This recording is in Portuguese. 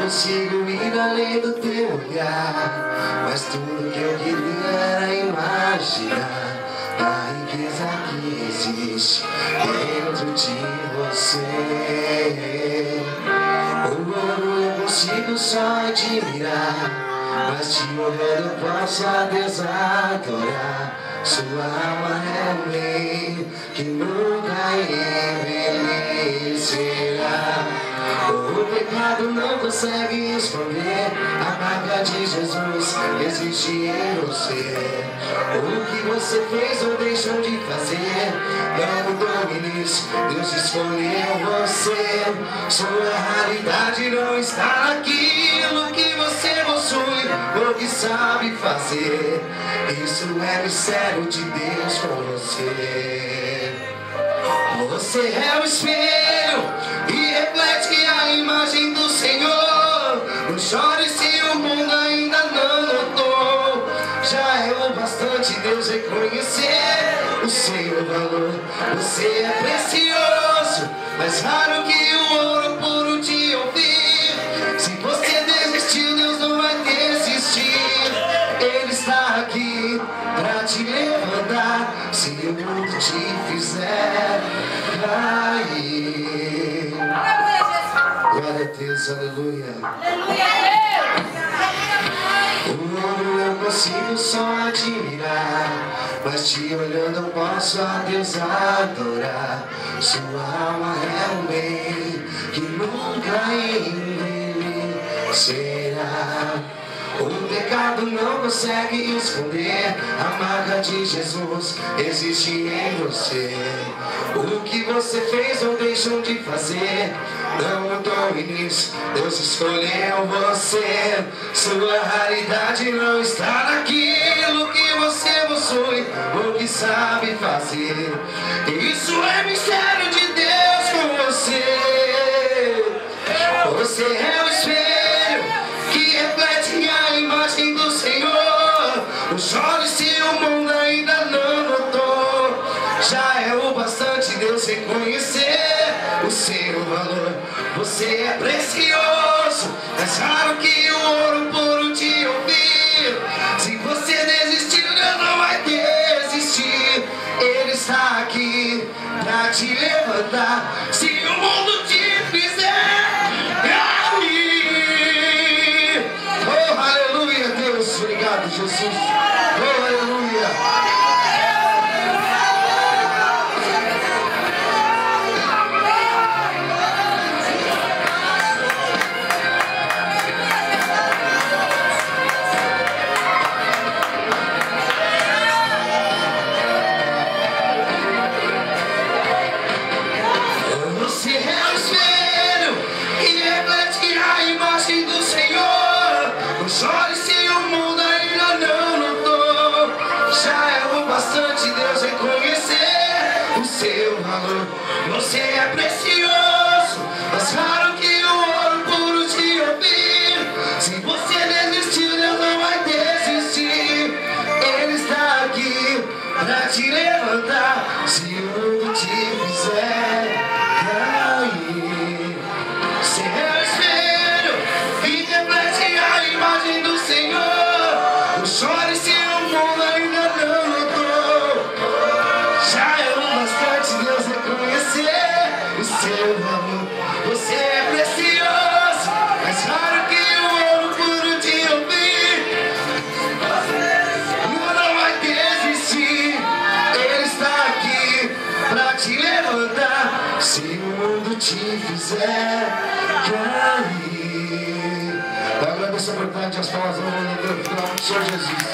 consigo ir além do teu olhar, mas tudo que eu queria era imaginar a riqueza que existe dentro de você. O ouro eu consigo só admirar, mas te olhando eu posso a Deus adorar. Sua alma é um bem que nunca envelhecerá. O pecado não consegue esconder a marca de Jesus existe em você. O que você fez ou deixou de fazer não mudou nisso, Deus escolheu você. Sua realidade não está naquilo que você possui ou que sabe fazer. Isso é mistério de Deus com você. Você é o espelho e reflete a imagem do Senhor. Não chore se o mundo ainda não notou. Já é o bastante Deus reconhecer o seu valor. Você é precioso, mais raro que o ouro puro de ouvir. Se você desistiu, Deus não vai desistir. Ele está aqui pra te levantar se o mundo te fizer cair. Glória a Deus, aleluia. O ouro eu consigo só admirar, mas te olhando eu posso a Deus adorar. Sua alma é um bem que nunca envelhecerá. O pecado não consegue esconder a marca de Jesus existe em você. O que você fez ou deixou de fazer não mudou nisso, Deus escolheu você. Sua realidade não está naquilo que você possui ou que sabe fazer. Isso é mistério de Deus com você. Você é o espelho que reflete a imagem do Senhor. Não chore se o mundo ainda não notou. Já é o bastante Deus reconhecer o seu valor. Você é precioso, mais raro que o ouro puro de ouvir. Se você desistiu, Deus não vai desistir. Ele está aqui pra te levantar se o mundo te fizer cair. Oh, aleluia, Deus, obrigado, Jesus. Oh, aleluia. Chore se o mundo ainda não notou. Já é o bastante Deus reconhecer o seu valor. Você é precioso, mais raro que o ouro puro de ouvir. Se você desistiu, Deus não vai desistir. Ele está aqui pra te levantar se o mundo te fizer cair. Você é o espelho que reflete a imagem do Senhor. Não chore se o mundo ainda não notou. Já é o bastante Deus reconhecer o seu valor. Você é precioso, mais raro que o ouro puro de ouvir. Não vai desistir. Ele está aqui pra te levantar se o mundo te fizer cair. Eu agradeço a oportunidade e as palavras do Senhor Jesus.